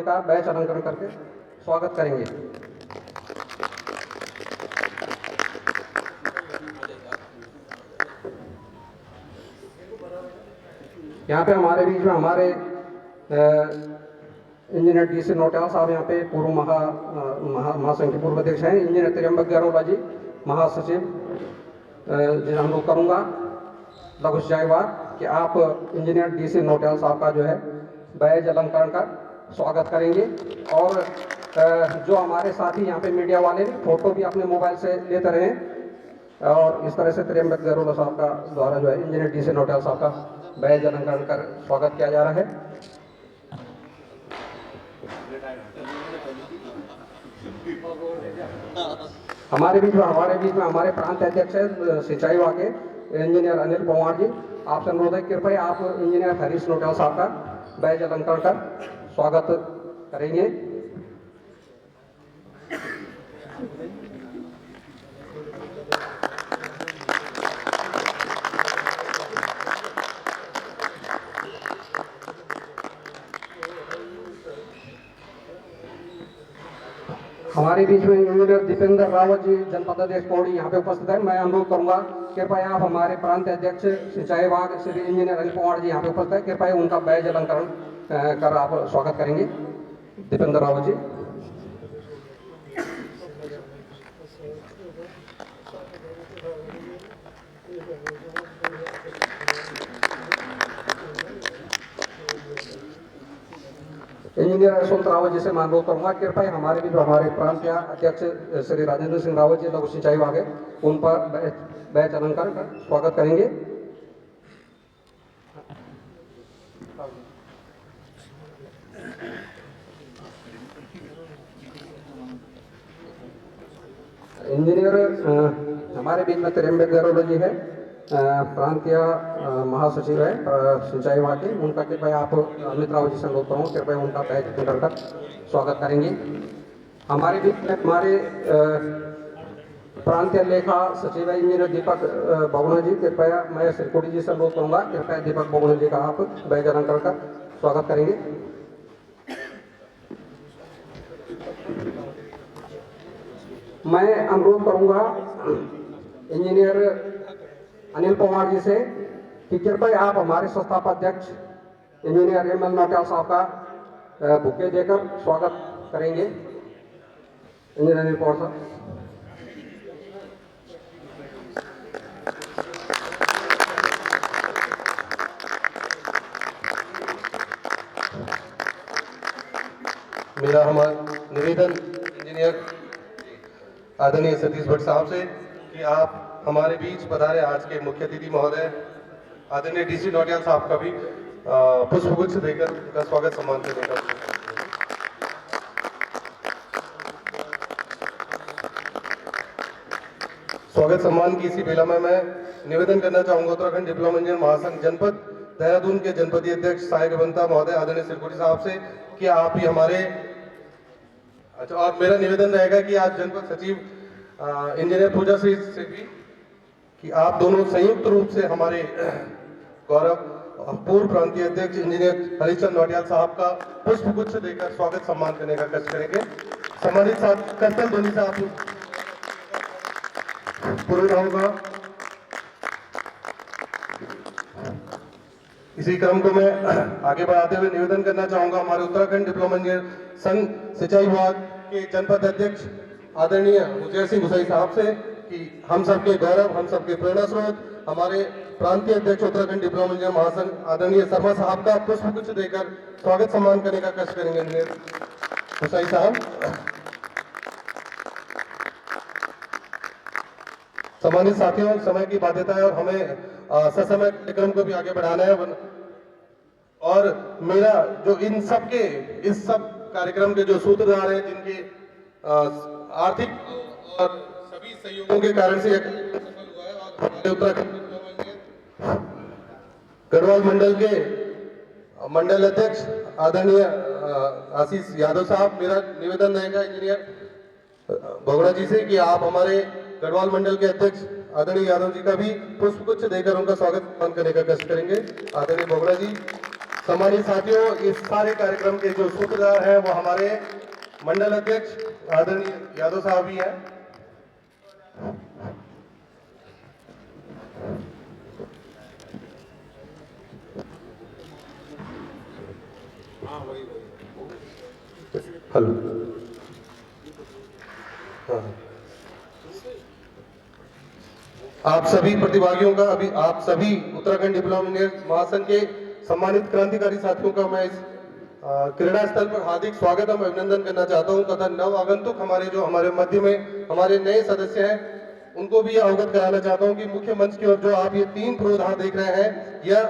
का बैच अलंकरण करके स्वागत करेंगे। यहाँ पे हमारे बीच में हमारे इंजीनियर DC नोटियाल साहब यहाँ पे पूर्व महासंघ के पूर्व अध्यक्ष हैं। इंजीनियर त्र्यंबक गैरोला जी महासचिव, जिन्हें अनुरोध करूँगा लघु सिंचाईवाद कि आप इंजीनियर DC नोटियाल साहब का जो है बैज अलंकरण का स्वागत करेंगे। और जो हमारे साथी यहाँ पे मीडिया वाले फोटो भी अपने मोबाइल से लेते रहें और इस तरह से त्र्यंबक गैरोला साहब का द्वारा जो है इंजीनियर DC नोटियाल साहब का बैज अलंकरण कर स्वागत किया जा रहा है। हमारे बीच में हमारे प्रांत अध्यक्ष है सिंचाई विभाग के इंजीनियर अनिल पवार जी। आपसे अनुरोध है कृपया आप इंजीनियर हरीश नोटियाल साहब का बैज अलंकरण कर स्वागत करेंगे। हमारे बीच में इंजीनियर दीपेंद्र रावत जी जनपद अध्यक्ष पौड़ी यहाँ पे उपस्थित है। मैं अनुरोध करूंगा कृपया आप हमारे प्रांत अध्यक्ष सिंचाई विभाग श्री इंजीनियर अनिल पवार जी यहाँ पे उपस्थित है, कृपया उनका बैज अलंकरण कर आप स्वागत करेंगे। दीपेंद्र रावत जी। इंजीनियर यशवंत रावत जी से मैं अनुरोध करूंगा कृपया हमारे भी जो हमारे प्रांत अध्यक्ष श्री राजेंद्र सिंह रावत जी लघु सिंचाई विभाग है उन पर बैच अलंकरण का स्वागत करेंगे। इंजीनियर हमारे बीच में त्र्यंबक गैरोला जी है, प्रांतीय महासचिव है सिंचाई विभाग के। उनका कृपया आप अमित राव जी से अनुरोध करूँ कृपया उनका बैच अलंकरण का स्वागत करेंगे। हमारे बीच में हमारे प्रांतीय लेखा सचिव है इंजीनियर दीपक बगुना जी। कृपया मैं सिरकोटी जी से अनुरोध करूँगा कृपया दीपक बगुना जी का आप बैच अलंकरण का स्वागत करेंगे। मैं अनुरोध करूँगा इंजीनियर अनिल पवार जी से कि कृपया आप हमारे संस्थापक इंजीनियर ML नोटियाल साहब का बुके देकर स्वागत करेंगे। इंजीनियर अनिल पवार साहब। मेरा हमारा निवेदन इंजीनियर आदरणीय सतीश भट्ट साहब से कि आप हमारे बीच पधारे आज के मुख्य अतिथि महोदय आदरणीय DC नोटियाल साहब का भी पुष्पगुच्छ देकर उनका स्वागत सम्मान करने का स्वागत सम्मान की इसी बेला में मैं निवेदन करना चाहूंगा उत्तराखंड डिप्लोमा इंजीनियर महासंघ जनपद देहरादून के जनपदीय अध्यक्ष सहायक अभियंता महोदय आदरणीय सिरकोटी साहब से कि आप ही हमारे और मेरा निवेदन रहेगा कि आज जनपद सचिव इंजीनियर पूजा श्री से भी कि आप दोनों संयुक्त रूप से हमारे गौरव पूर्व प्रांतीय अध्यक्ष इंजीनियर हरिचंद नोटियाल साहब का पुष्पगुच्छ देकर स्वागत सम्मान करने का कष्ट करेंगे। सम्मानित साथ करतल ध्वनि से आप पूर्ण होगा। इसी क्रम को मैं आगे बढ़ाते हुए निवेदन करना चाहूंगा हमारे उत्तराखंड डिप्लोमा इंजीनियर संघ सिंचाई विभाग के जनपद अध्यक्ष आदरणीय उजय सिंह गुसाई साहब से कि हम सबके गौरव, हम सबके प्रेरणा स्रोत हमारे प्रांतीय अध्यक्ष उत्तराखंड डिप्लोमा इंजीनियर महासंघ आदरणीय शर्मा साहब का पुष्पगुच्छ देकर स्वागत सम्मान करने का कष्ट करेंगे। इंजीनियर गुसाई साहब। सम्मानित साथियों, समय की बाध्यता है और हमें ससमय कार्यक्रम को भी आगे बढ़ाना है और मेरा जो इन सब के इस सब कार्यक्रम के जो सूत्रधार हैं जिनके आर्थिक और सभी सहयोगों के कारण से सफल हुआ है और हमारे उत्तराखंड गढ़वाल मंडल के मंडल अध्यक्ष आदरणीय आशीष यादव साहब, मेरा निवेदन रहेगा इंजीनियर भोगड़ा जी से कि आप हमारे गढ़वाल मंडल के अध्यक्ष आदरणीय यादव जी का भी पुष्पगुच्छ देकर उनका स्वागत करने का कष्ट करेंगे। आदरणीय भोगड़ा जी। सम्मानित साथियों, इस सारे कार्यक्रम के जो सूत्रधार हैं वो हमारे मंडल अध्यक्ष आदरणीय यादव साहब भी हैं। हेलो, आप सभी प्रतिभागियों का, अभी आप सभी उत्तराखंड डिप्लोमा इंजीनियर महासंघ के सम्मानित क्रांतिकारी साथियों का मैं इस क्रीड़ा स्थल पर हार्दिक स्वागत एवं अभिनंदन करना चाहता हूं तथा नव आगंतुक हमारे मध्य में हमारे नए सदस्य हैं उनको भी अवगत कराना चाहता हूं कि मुख्य मंच की ओर जो आप ये 3 पुरोधा देख रहे हैं, यह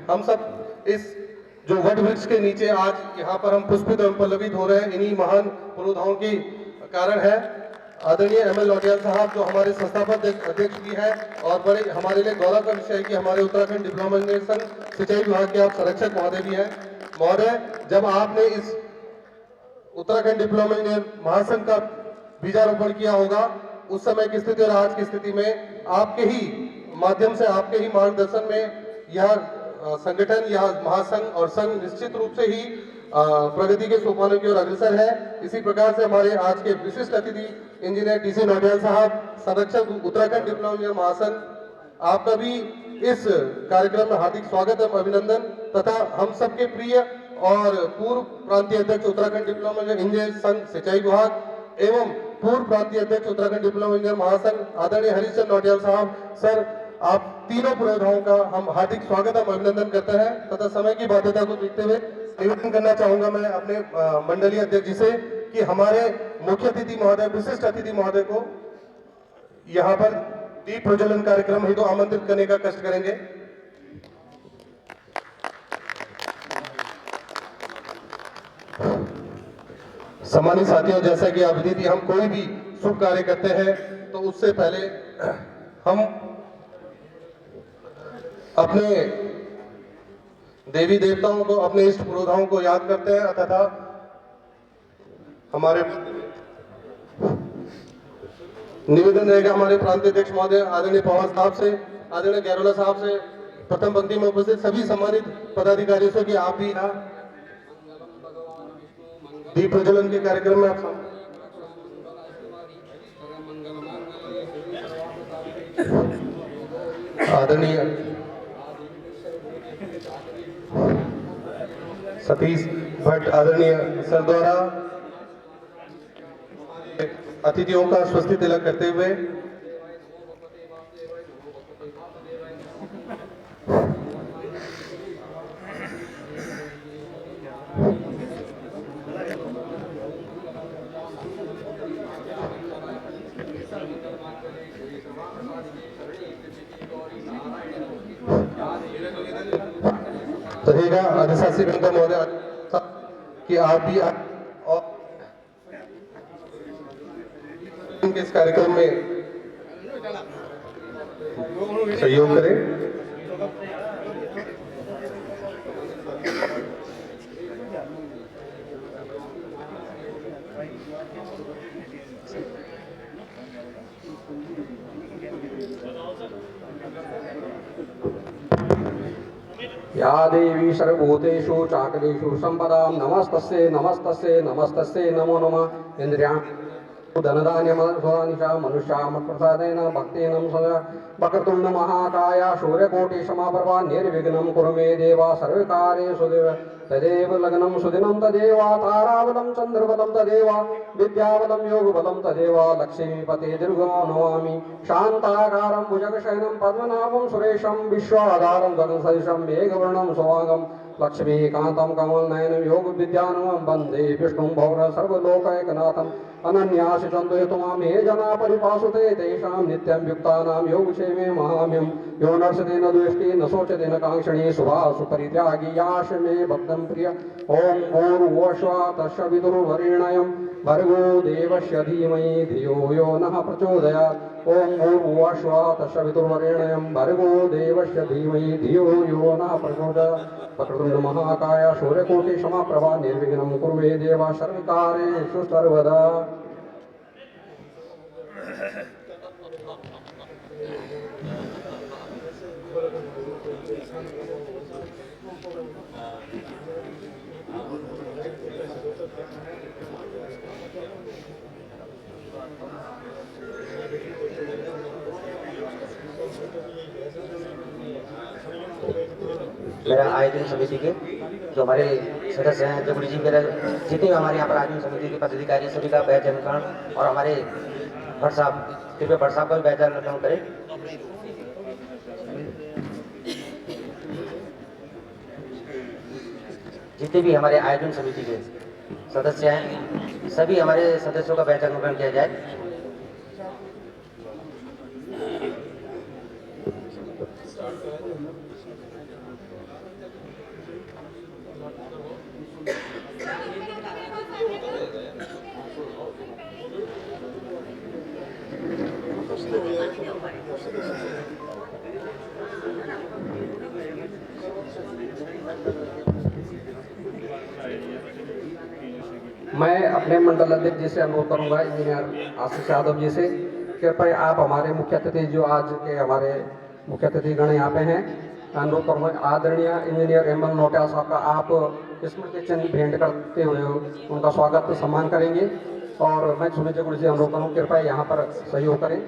हम सब इस जो वट वृक्ष के नीचे आज यहाँ पर हम पुष्पित एवं पल्लवित हो रहे हैं, इन्हीं महान पुरोधाओं के कारण है। आदरणीय ML नौटियाल साहब जो हमारे संस्थापक अध्यक्ष भी हैं और बड़े हमारे लिए गौरव का विषय है कि हमारे उत्तराखंड डिप्लोमा इंजीनियर संघ सिंचाई विभाग के आप संरक्षक महोदय भी हैं। महोदय, जब आपने इस उत्तराखंड डिप्लोमा इंजीनियर महासंघ का बीजारोपण किया होगा, उस समय की स्थिति और आज की स्थिति में आपके ही माध्यम से, आपके ही मार्गदर्शन में यह संगठन, यह महासंघ और संघ निश्चित रूप से ही प्रगति के सोपानों की ओर अग्रसर है। इसी प्रकार से हमारे आज के विशिष्ट अतिथि इंजीनियर DC नौटियाल साहब, संरक्षक उत्तराखंड डिप्लोमा इंजीनियर महासंघ, आपका भी इस कार्यक्रम में हार्दिक स्वागत एवं अभिनंदन तथा हम सबके प्रिय और पूर्व प्रांतीय अध्यक्ष उत्तराखंड डिप्लोमा इंजीनियर संघ सिंचाई विभाग एवं पूर्व प्रांतीय अध्यक्ष उत्तराखंड डिप्लोमा इंजीनियर महासंघ आदरणीय हरिश्चंद्र नौटियाल साहब, सर आप तीनों पुरोधाओं का हम हार्दिक स्वागत एवं अभिनंदन करते हैं तथा समय की बाध्यता को देखते हुए निवेदन करना चाहूंगा मैं अपने मंडलीय अध्यक्ष जी से कि हमारे मुख्य अतिथि महोदय, विशिष्ट अतिथि महोदय को यहाँ पर दीप प्रज्वलन कार्यक्रम हेतु आमंत्रित करने का कष्ट करेंगे। सम्मानित साथियों, जैसा कि आप विदित, हम कोई भी शुभ कार्य करते हैं तो उससे पहले हम अपने देवी देवताओं को, अपने इष्ट पुरोधाओं को याद करते हैं तथा हमारे निवेदन रहेगा हमारे प्रांतीय अध्यक्ष महोदय आदरणीय पवार साहब से, आदरणीय गैरोला साहब से, प्रथम पंक्ति में उपस्थित सभी सम्मानित पदाधिकारियों से कि आप भी यहाँ दीप प्रज्वलन के कार्यक्रम में आप आदरणीय सतीश भट्ट आदरणीय सर द्वारा अतिथियों का स्वस्ति तिलक करते हुए रहेगा अधिशासी गंगा महोदय कि आप भी और इस कार्यक्रम में सहयोग करें। या देवी सर्वभूतेषु चाकलेषु संपदां नमस्तस्यै नमस्तस्यै नमस्तस्यै नमो नमः। इंद्रियां धनधान्यमनिशा मनुष्यामप्रसादेन भक्तेन सदा वक्रतुण्ड महाकाय सूर्यकोटि समाप्रभा निर्विघ्नं कुरु मे देवा सर्वकार्येषु तदेव लग्नं सुदिनं तदेव ताराबलं चन्द्रबलं तदेव विद्याबलं योगबलं तदेव लक्ष्मीपते दीर्घं नमामि। शान्ताकारं भुजगशयनं पद्मनाभं सुरेशं विश्वाधारं गगनसदृशं मेघवर्णं सुवागं लक्ष्मीकान्तं कमलनयनं योगविद्यानमं वन्दे विष्णुं भौर सर्वलोकैकनाथम्। अनन्यासिचन्द्रयतु मां ये जना परिपासुते तेषां नित्यं युक्तानां योगक्षेमे महाम्यं। यो नर्षते न द्वेष्टि न शोचते न काङ्क्षणे शुभाशु परित्यागी याश मे भक्तं प्रिय। ॐ भूर्भुवस्सुः तस्य विदुर्वरेण्यं भर्गो देवस्य धीमहि धियो यो नः प्रचोदयात्। ॐ भूर्भुवस्सुः तस्य विदुर्वरेण्यं भर्गो देवस्य धीमहि धियो यो नः प्रचोदयात्। वक्रतुण्ड महाकाय सूर्यकोटि समप्रभा निर्विघ्नं कुरु मे देवा सर्वकार्येषु सर्वदा। मेरा आयोजन समिति के जो हमारे सदस्य हैं, जगुड़ी जी, मेरा जितने भी हमारे यहाँ पर आयोजन समिति के पदाधिकारी सभी का बैच अनुकरण, और हमारे भट्ट साहब, कृपया भट्ट साहब का भी बैच अनुकरण करें। जितने भी हमारे आयोजन समिति के सदस्य हैं, सभी हमारे सदस्यों का बैच अनुकरण किया जाए। मैं अपने मंडल अध्यक्ष जी से अनुरोध करूंगा, इंजीनियर आशीष यादव जी से, कृपया आप हमारे मुख्य अतिथि जो आज के हमारे मुख्य अतिथिगण यहाँ पे हैं, अनुरोध करूंगा आदरणीय इंजीनियर एम.एल. नौटियाल साहब का आप स्मृति चिन्ह भेंट करते हुए उनका स्वागत सम्मान करेंगे। और मैं सुमित जगुड़ी से अनुरोध करूँ, कृपया यहाँ पर सहयोग करें।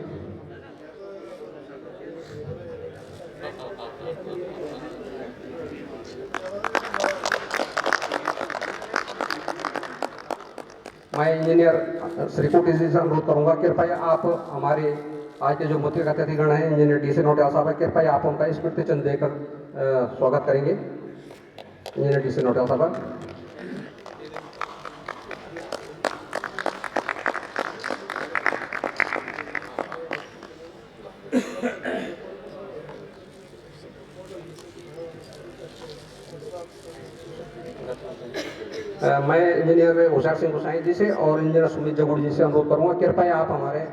मैं इंजीनियर श्रीकोटी जी से अनुरोध करूंगा, कृपया आप हमारे आज के जो मुख्य अतिथिगण हैं इंजीनियर डी.सी. नौटियाल साहब है, कृपया आप उनका स्मृति चिन्ह देकर स्वागत करेंगे। Engineer DC. नौटियाल साहब। मैं इंजीनियर होशियार सिंह गोसाई जी से और इंजीनियर सुमित जगुड़ी जी से अनुरोध करूंगा, कृपया आप हमारे,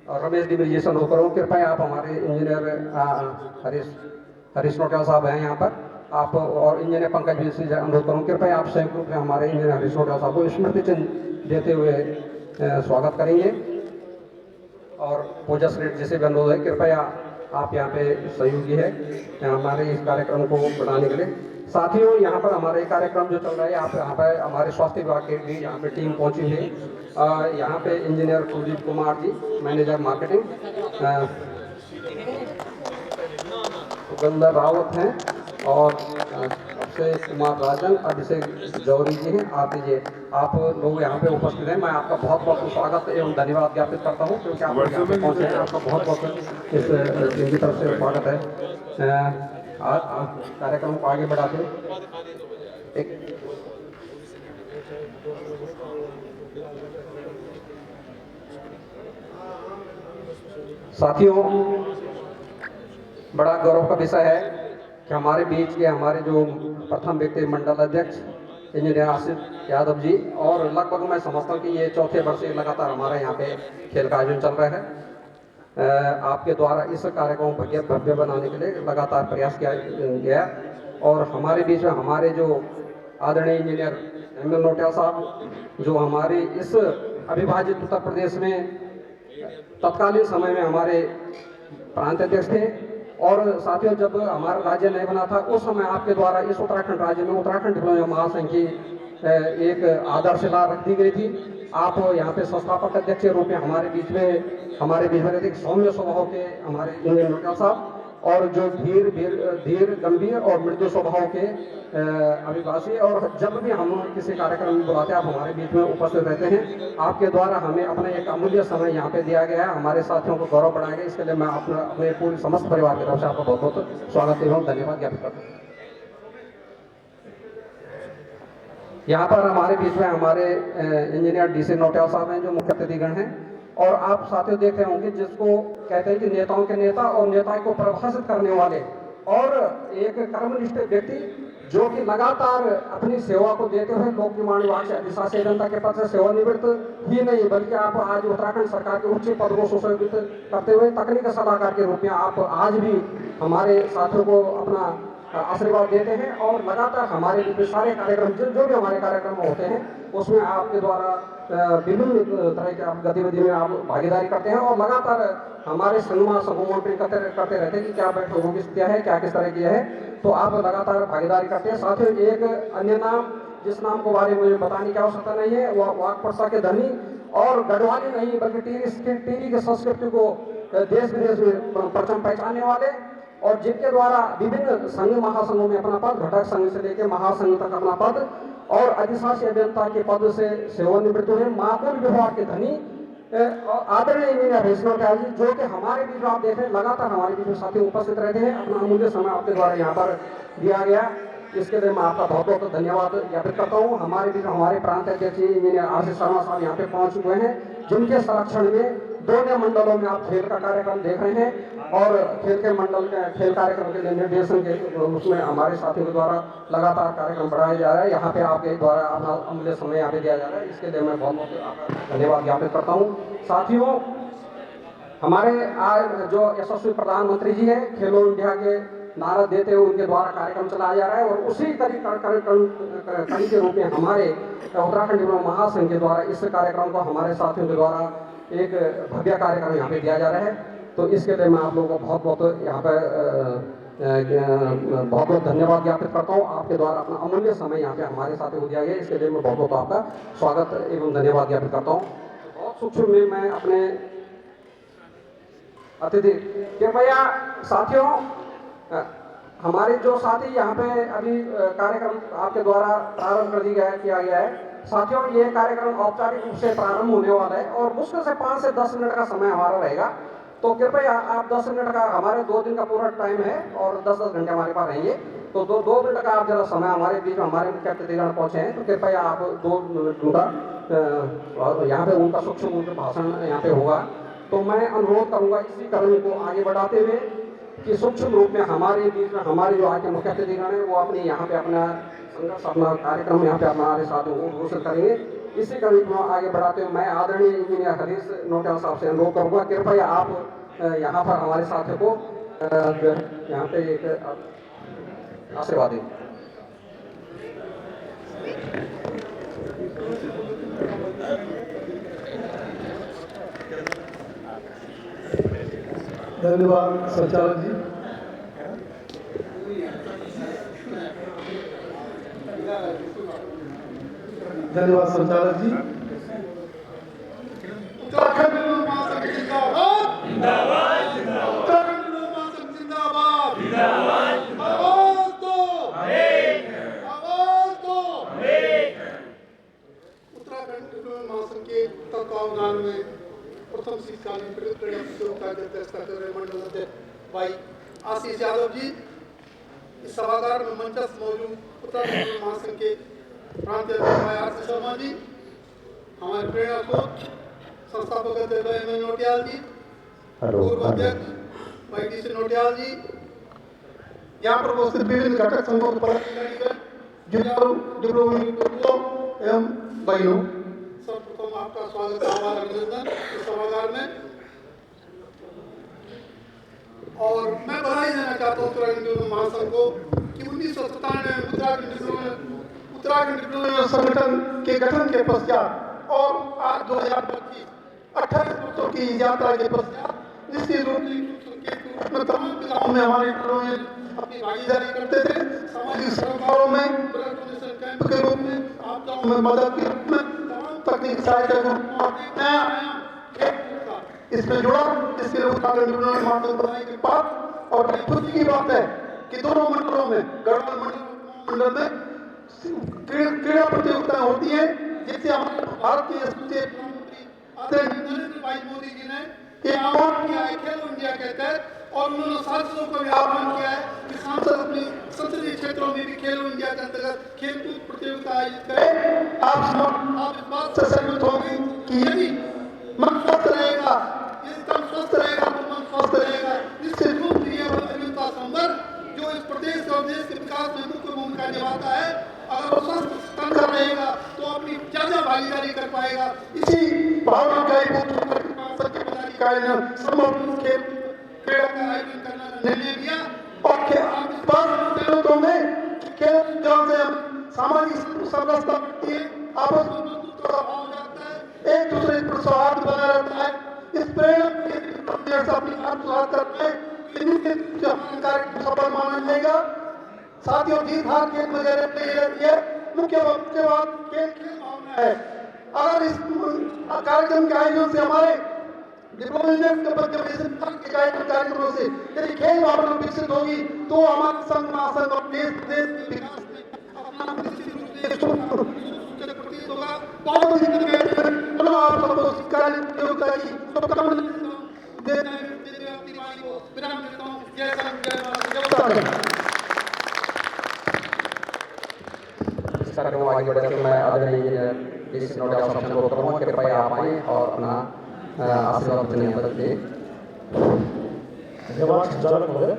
और रमेश डिबरी जी से अनुरोध करूंगा, कृपया आप हमारे इंजीनियर हरीश नौटियाल साहब हैं यहाँ पर, आप और इंजीनियर पंकज जी से अनुरोध करूँगा, कृपया आप संयुक्त रूप से हमारे इंजीनियर हरीश नौटियाल साहब को स्मृति चिन्ह देते हुए स्वागत करेंगे। और पूजा श्रेठ जी से भी अनुरोध है, कृपया आप यहाँ पे सहयोगी है हमारे इस कार्यक्रम को बढ़ाने के लिए। साथियों, यहाँ पर हमारे कार्यक्रम जो चल रहा है, यहाँ पर हमारे स्वास्थ्य विभाग की भी यहाँ पे टीम पहुँची है। यहाँ पे engineer Kuldeep Kumar ji, manager marketing, सुगंधर Rawat हैं, और अक्षय कुमार राजन, अभिषेक जौहरी जी हैं। आप दीजिए, आप लोग यहाँ पे उपस्थित हैं, मैं आपका बहुत बहुत स्वागत एवं धन्यवाद ज्ञापित करता हूँ, क्योंकि आप यहाँ पे पहुँचे हैं। आपका बहुत बहुत इस टीम की तरफ से स्वागत है। कार्यक्रम को आगे बढ़ाते हैं। एक साथियों, बड़ा गौरव का विषय है कि हमारे बीच के हमारे जो प्रथम व्यक्ति मंडल अध्यक्ष इंजीनियर आशीष यादव जी, और लगभग मैं समझता हूँ कि ये चौथे वर्ष से लगातार हमारे यहाँ पे खेल का आयोजन चल रहा है। आपके द्वारा इस कार्यक्रम को भव्य बनाने के लिए लगातार प्रयास किया गया, और हमारे बीच में हमारे जो आदरणीय इंजीनियर एम.एल. नौटियाल साहब, जो हमारे इस अविभाजित उत्तर प्रदेश में तत्कालीन समय में हमारे प्रांत अध्यक्ष थे। और साथियों, जब हमारा राज्य नहीं बना था उस समय आपके द्वारा इस उत्तराखंड राज्य में उत्तराखंड डिप्लोमा महासंघ की एक आदर्शता रख दी गई थी। आप यहाँ पे संस्थापक अध्यक्ष के रूप में हमारे बीच में अधिक सौम्य स्वभाव के हमारे इंजीनियर नौटियाल साहब, और जो धीर गंभीर और मृदु स्वभाव के अभिभाषी, और जब भी हम किसी कार्यक्रम में बुलाते हैं आप हमारे बीच में उपस्थित रहते हैं। आपके द्वारा हमें अपना एक अमूल्य समय यहाँ पे दिया गया है, हमारे साथियों को गौरव बढ़ाया गया, इसके लिए मैं अपने पूरे समस्त परिवार की तरफ से आपका बहुत बहुत स्वागत एवं धन्यवाद ज्ञापित करता हूँ। यहाँ पर हमारे बीच में हमारे इंजीनियर डी.सी. नौटियाल साहब हैं, जो मुख्य अतिथिगण हैं। और आप साथियों देख रहे होंगे, जिसको कहते हैं कि नेताओं के नेता और नेता को परिभाषित करने वाले, और एक कर्मनिष्ठ व्यक्ति जो कि लगातार अपनी सेवा को देते हुए लोक निर्माण विभाग से अधिशासी जनता के पद से सेवानिवृत्त ही नहीं, बल्कि आप आज उत्तराखंड सरकार के उच्च पद को सुशोभित करते हुए तकनीकी सलाहकार के रूप में आप आज भी हमारे साथियों को अपना आशीर्वाद देते हैं। और लगातार हमारे सारे कार्यक्रम जो भी हमारे कार्यक्रम होते हैं उसमें आपके द्वारा विभिन्न तरह के आप गतिविधि में आप भागीदारी करते हैं, और लगातार हमारे संगोपन करते रहते हैं कि क्या बैठकों की स्थितियाँ है, क्या किस तरह की है, तो आप लगातार भागीदारी करते हैं। साथ ही एक अन्य नाम, जिस नाम को बारे में मुझे बताने की आवश्यकता नहीं है, वह वाक्पटुता के धनी और गढ़वाली नहीं बल्कि टीरी की संस्कृति को देश विदेश में परचम पहचानने वाले और जिनके द्वारा विभिन्न संघ महासंघों में अपना पद, घटक संघ से लेकर महासंघ तक अपना पद और अधिशासी अभियंता के पद से सेवानिवृत्त हुए माकुल विभाग के धनी आदरणीय इंजीनियर हरीश ख्याल जी, जो कि हमारे बीच में आप देख रहे हैं लगातार हमारे बीच में साथी उपस्थित रहते हैं, अपना अमूल्य समय आपके द्वारा यहाँ पर दिया गया, इसके लिए मैं आपका बहुत बहुत धन्यवाद ज्ञापित करता हूँ। हमारे बीच हमारे प्रांत अध्यक्ष इंजीनियर आशीष शर्मा साहब यहाँ पे पहुँच चुके हैं, जिनके संरक्षण में दोनों मंडलों में आप खेल का कार्यक्रम देख रहे हैं और खेल के मंडल के खेल कार्यक्रम के लिए निर्देशन के उसमें हमारे साथियों के द्वारा लगातार कार्यक्रम बढ़ाया जा रहा है। यहाँ पे आपके द्वारा अपना अमूल्य समय यहाँ पे दिया जा रहा है, इसके लिए मैं बहुत बहुत आपका धन्यवाद ज्ञापित करता हूँ। साथियों, हमारे आज जो यशस्वी प्रधानमंत्री जी है, खेलो इंडिया के नारा देते हुए उनके द्वारा कार्यक्रम चलाया जा रहा है और उसी कड़ी के रूप में हमारे उत्तराखंड डिप्लोमा महासंघ के द्वारा इस कार्यक्रम को हमारे साथियों के द्वारा एक भव्य कार्यक्रम यहाँ पे दिया जा रहा है। तो इसके लिए मैं आप लोगों को बहुत बहुत यहाँ पे बहुत बहुत धन्यवाद ज्ञापित करता हूँ। आपके द्वारा अपना अमूल्य समय यहाँ पे हमारे साथियों को दिया गया, इसके लिए मैं बहुत बहुत आपका स्वागत एवं धन्यवाद ज्ञापित करता हूँ। बहुत सूक्ष्म में मैं अपने अतिथि कृपया साथियों, हमारे जो साथी यहाँ पे अभी कार्यक्रम आपके द्वारा प्रारंभ कर किया गया है। साथियों, ये कार्यक्रम औपचारिक रूप से प्रारंभ होने वाला है और मुश्किल से 5 से 10 मिनट का समय हमारा रहेगा। तो कृपया आप 10 मिनट का, हमारे 2 दिन का पूरा टाइम है और 10-10 घंटे हमारे पास रहेंगे, तो 2 मिनट का आप जरा समय हमारे बीच में हमारे मुख्य अतिथिगण पहुँचे हैं, तो कृपया आप 2 मिनट उनका यहाँ पे उनका सूक्ष्म भाषण यहाँ पे होगा। तो मैं अनुरोध करूँगा इसी क्रम को आगे बढ़ाते हुए कि सूक्ष्म रूप में हमारे बीच में हमारे जो आज के मुख्य अतिथिगण है वो अपने यहाँ पे अपना संघर्ष, अपना कार्यक्रम यहाँ पे हमारे साथियों को घोषित करेंगे। इसी क्रम को आगे बढ़ाते हुए मैं आदरणीय इंजीनियर हरीश नौटियाल साहब से अनुरोध करूँगा, कृपया आप यहाँ पर हमारे साथियों को यहाँ पे एक आशीर्वाद दें। धन्यवाद संचालक जी। धन्यवाद संचालक जी। उत्तराखंड महासंघ जिंदाबाद, जिंदाबाद, जिंदाबाद। उत्तराखंड महासंघ जिंदाबाद, जिंदाबाद। आवाज दो, आवाज दो। उत्तराखंड महासंघ के तत्वावधान में प्रथम शीतकालीन प्रतियोगिता की अध्यक्षता कर रहे मंडल अध्यक्ष भाई आशीष यादव जी, इस सभागार में मंचस्थ मौजूद उत्तराखंड महासंघ के प्रांतीय अध्यक्ष भाई आशीष शर्मा जी, हमारे प्रेरणा कोच संस्थापक अध्यक्ष भाई एम नौटियाल जी, पूर्व अध्यक्ष भाई डी नौटियाल जी, यहाँ पर उपस्थित विभिन्न घटक संघों के पदाधिकारीगण, जुड़ाऊ डिप्लोमा एवं बहनों, सर्वप्रथम आपका स्वागत आभार अभिनंदन इस सभागार में। और मैं बधाई देना चाहता हूँ उत्तराखंड महासंघ को कि 1997 में उत्तराखंड डिप्लोमा संगठन के गठन के पश्चात और आज 2025 28 वर्षों की यात्रा के पश्चात निश्चित रूप में तमाम जिलाओं में हमारे डिप्लोमा अपनी भागीदारी करते थे। सामाजिक सरकारों में ब्लड डोनेशन कैंप के रूप में, आपदाओं में मदद के रूप में, तमाम तकनीकी सहायता के रूप में नया इसमें जुड़ा, इसके लिए उत्तराखंड डिप्लोमा महासंघ बनाने के बाद और खुशी की बात है कि दोनों मंडलों में, गढ़वाल मंडल में क्रीड़ा प्रतियोगिताएं होती है, जिससे हमारे भारत के प्रधानमंत्री आदरणीय नरेंद्र भाई मोदी जी ने ये आह्वान किया है खेलो इंडिया के तहत, और उन्होंने सांसदों को भी आह्वान किया है कि सांसद अपने संसदीय क्षेत्रों में भी खेलो इंडिया के अंतर्गत खेलकूद प्रतियोगिता आयोजित करें। आप इस बात से सहमत होंगे कि यदि मन स्वस्थ रहेगा, यदि तन स्वस्थ रहेगा तो मन स्वस्थ रहेगा। इससे युवा संवर्ग जो इस प्रदेश और देश के विकास में मुख्य भूमिका निभाता है, अगर वो स्वस्थ तन कर रहेगा तो अपनी ज्यादा भागीदारी कर पाएगा। इसी भावना का क्रीड़ा का आयोजन करना निर्णय लिया और खेलों में खेल से सामाजिक समरसता बढ़ती है, आपस में बंधुत्व का भाव जाता है, एक दूसरे पर सौहार्द बना रहता है। इस प्रेरणा से अपनी आत्मसात करते हैं, कार्यक्रम सफल माना जाएगा। साथियों, जीत हार खेल वगैरह नहीं रहती है, मुख्य बात खेल भावना है। अगर इस कार्यक्रम के आयोजन से हमारे डिप्लोमा इंजीनियर के पद के जैसे इकाई कार्यक्रमों से यदि खेल भावना विकसित होगी तो हमारा संघ महासंघ और देश विकास में अपना निश्चित रूप से प्रतीत होगा। बहुत ही आप सबको कार्य योग्यता की शुभकामनाएं देते हैं। विराम देता हूँ। जय संघ जय भारत। इस कार्यक्रम आगे बढ़ते हुए मैं आदरणीय डीसी नोडल ऑफिसर को करूँगा कि कृपया आप आएं और अपना आशीर्वाद देने दें। धन्यवाद संचालक महोदय।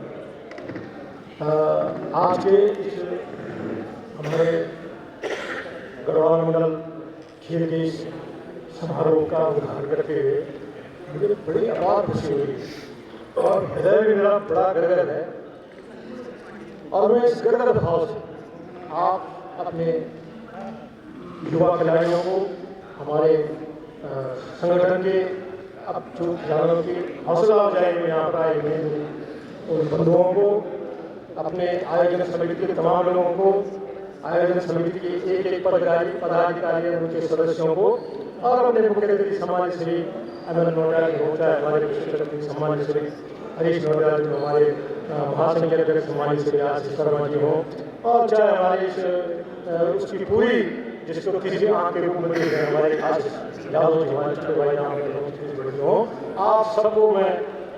आज के इस हमारे गढ़वाल मंडल खेल के इस समारोह का उद्घाटन करते हुए मुझे बड़ी अपार खुशी हुई और हृदय भी मेरा बड़ा गदगद है। और मैं इस गदगद भाव से आप अपने युवा खिलाड़ियों को हमारे संगठन के अब जो खिलाड़ियों की हौसला अफजाई में यहाँ पर आए हुए उन बंधुओं को, अपने आयोजन समिति के तमाम लोगों को, आयोजन समिति के एक पदाधिकारी उनके सदस्यों को और अपने मुख्य अतिथि सम्मानित श्री अमन नोडा जी हो, चाहे हमारे विशिष्ट अतिथि सम्मानित श्री हरीश नोडा जी, हमारे महासंघ के अध्यक्ष सम्मानित श्री आशीष शर्मा जी हो, और चाहे हमारे उसकी पूरी जिसको किसी आंख के रूप में देख रहे हैं हमारे आशीष यादव जी, हमारे छोटे भाई नाम हो, आप सबको मैं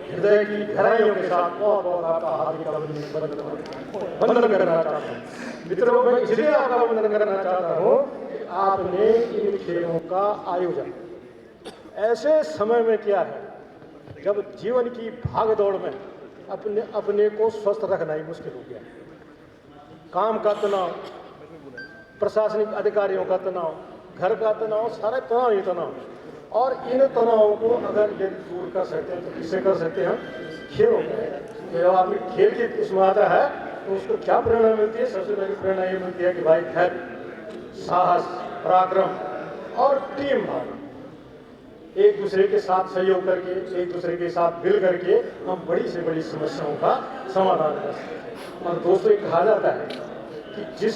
हृदय की गहराइयों के साथ बहुत बहुत आपका हार्दिक वंदन करना चाहता हूँ। मित्रों, मैं इसलिए आपका वंदन करना चाहता हूँ कि आपने इन खेलों का आयोजन ऐसे समय में किया है जब जीवन की भाग दौड़ में अपने को स्वस्थ रखना ही मुश्किल हो गया। काम का तनाव, प्रशासनिक अधिकारियों का तनाव, घर का तनाव, सारे तनाव ही तनाव, और इन तनावों को अगर यदि दूर कर सकते हैं तो किससे कर सकते हैं? खेलों में। जब आदमी खेल के उसमें आता है तो उसको क्या प्रेरणा मिलती है? सबसे पहली प्रेरणा ये मिलती है कि भाई धैर्य, साहस, पराक्रम और टीम भावना, एक दूसरे के साथ सहयोग करके, एक दूसरे के साथ मिल करके हम बड़ी से बड़ी समस्याओं का समाधान कर सकते हैं। और दोस्तों, ये कहा जाता है कि जिस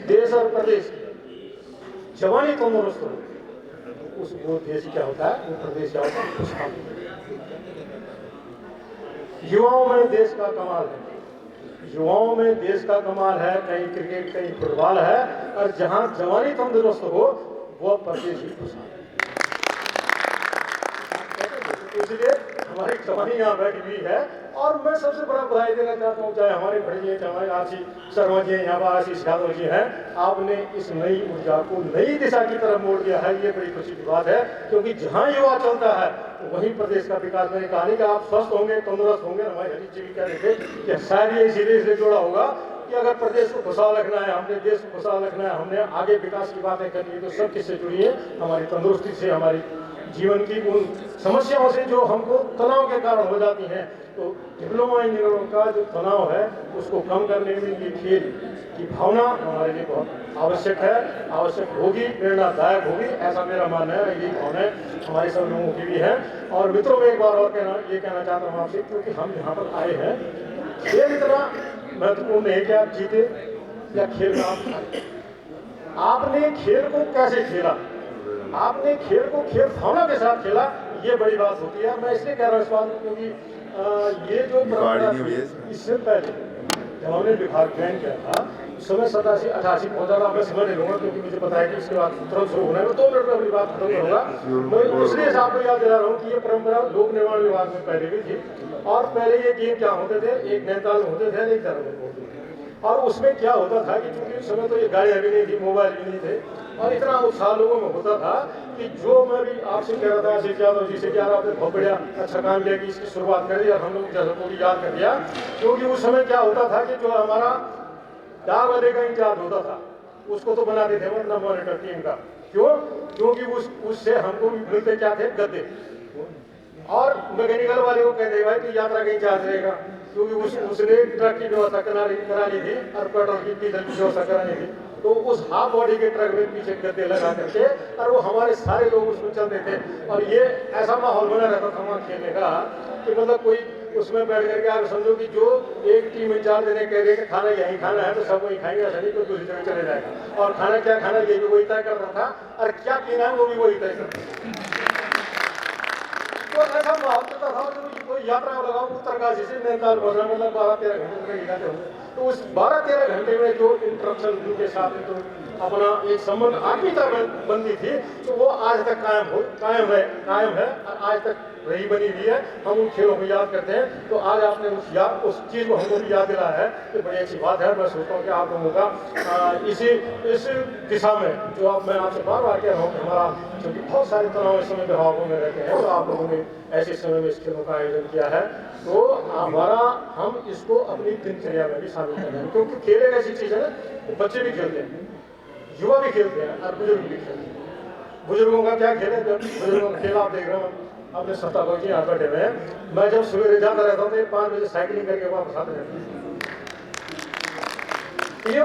देश और प्रदेश की जवानी तंदुरुस्त हो उस वो देश क्या होता है, वो प्रदेश क्या होता है, खुशहाल। युवाओं में देश का कमाल है, युवाओं में देश का कमाल है। कहीं क्रिकेट, कहीं फुटबॉल है, और जहां जवानी तंदुरुस्त हो वो प्रदेश ही खुशहाल है। इसलिए हमारी जवानी यहाँ बैठी हुई है। और मैं सबसे बड़ा बधाई देना चाहता हूँ, चाहे हमारे बड़े जी, चाहे हमारे आशीष शर्मा जी, यहाँ पर आशीष यादव जी हैं, आपने इस नई ऊर्जा को नई दिशा की तरफ मोड़ दिया है। ये बड़ी खुशी की बात है, क्योंकि जहाँ युवा चलता है तो वहीं प्रदेश का विकास। मैंने कहानी का आप स्वस्थ होंगे, तंदुरुस्त होंगे। हमारे हरीश जी भी कह रहे थे कि शायद ये इसीलिए से जुड़ा होगा कि अगर प्रदेश को खुशहाल रखना है, हमने देश को खुशहाल रखना है, हमने आगे विकास की बातें करनी है, तो सब किससे जुड़ी है? हमारी तंदुरुस्ती से, हमारी जीवन की उन समस्याओं से जो हमको तनाव के कारण हो जाती हैं। तो डिप्लोमा इंजीनियरों का जो तनाव है उसको कम करने में ये खेल की भावना हमारे लिए बहुत आवश्यक है, आवश्यक होगी, प्रेरणादायक होगी, ऐसा मेरा मानना है। यही भावनाएं हमारे सब लोगों की भी है। और मित्रों, में एक बार और ये कहना चाहता हूँ आपसे, क्योंकि हम यहाँ पर आए हैं, खेल इतना महत्वपूर्ण नहीं कि आप जीते या खेल में आप हारे। आपने खेल को कैसे खेला, आपने खेल को खेल भावना के साथ खेला, ये बड़ी बात होती है। मैं इसलिए कह रहा हूँ इस बात में, क्योंकि ये जो परंपरा थी, इससे पहले जब हमने विभाग ज्वाइन किया था उस समय 87-88 पहुंचा था। मैं समय नहीं लूँगा क्योंकि मुझे पता है कि इसके बाद तुरंत शुरू होना है, 2 मिनट में अपनी बात खत्म करूँगा। मैं इसलिए आपको याद दिला रहा हूँ कि ये परंपरा लोक निर्माण विभाग में पहले भी थी। और पहले ये गेम क्या होते थे, एक नैनीताल में होते थे, एक धर्म में होते थे। और उसमें क्या होता था कि चूंकि उस समय तो ये गाड़ियाँ भी नहीं थी, मोबाइल भी नहीं थे, और इतना उत्साह लोगों में होता था कि जो मैं भी आपसे कह रहा था, आशीष यादव जी से, यार आपने बहुत बढ़िया अच्छा काम किया कि इसकी शुरुआत कर दी और हम लोग जैसे पूरी याद कर दिया। क्योंकि उस समय क्या होता था कि जो हमारा डाक वाले का इंचार्ज होता था उसको तो बनाते थे मतलब मॉनिटर टीम का। क्यों? क्योंकि उससे हमको मिलते क्या थे, गद्दे। और मैकेनिकल वाले को कहते भाई कि यात्रा का इंचार्ज रहेगा, क्योंकि उसने ट्रक की व्यवस्था करा ली थी और पेट्रोल की डीजल की व्यवस्था करानी थी। तो उस हाफ बॉडी के ट्रक में पीछे गद्दे लगा करके और वो हमारे सारे लोग उसमें चलते थे। और ये ऐसा माहौल बना रहता था वहाँ खेलने का कि मतलब कोई उसमें बैठ करके आप समझो कि जो एक टीम इंचार्ज ने कह रहे कि खाना यहीं खाना है तो सब वहीं खाएंगे, ऐसा नहीं कोई दूसरी जगह चले जाएगा। और खाना क्या खाना ये भी वही तय करता था और क्या पीना है वो भी वही तय करता था। पर ऐसा माहौल चलता था जो कोई यात्रा लगाओ उत्तरकाशी से नैनीताल पहुंचना मतलब 12-13 घंटे में जाते होंगे, तो उस 12-13 घंटे में जो इंटरप्शन उनके साथ तो अपना एक संबंध आत्मीयता बनती थी, तो वो आज तक कायम है और आज तक रही बनी हुई है। हम उन खेलों को याद करते हैं, तो आज आपने उस चीज़ को हमको भी याद दिलाया है, तो बड़ी अच्छी बात है। मैं सोचता हूँ कि आप लोगों का इस दिशा में जो मैं आपसे बार बार कह रहा हूँ कि हमारा क्योंकि बहुत सारे तनाव इस समय विभागों में रहते हैं, तो आप लोगों ने ऐसे समय में इस खेलों का आयोजन किया है, तो हम इसको अपनी दिनचर्या में भी शामिल कर रहे हैं, क्योंकि खेल एक ऐसी चीज़ है ना, बच्चे भी खेलते हैं, युवा भी खेलते हैं और बुजुर्ग भी खेलते हैं। बुजुर्गों का क्या खेल है? जब बुजुर्गों का खेल आप देख रहे हो अपने सत्ता को यहाँ बैठे हुए हैं, मैं जब सवेरे जाता रहता हूँ तो 5 बजे साइकिलिंग करके वापस आते रहते हैं। ये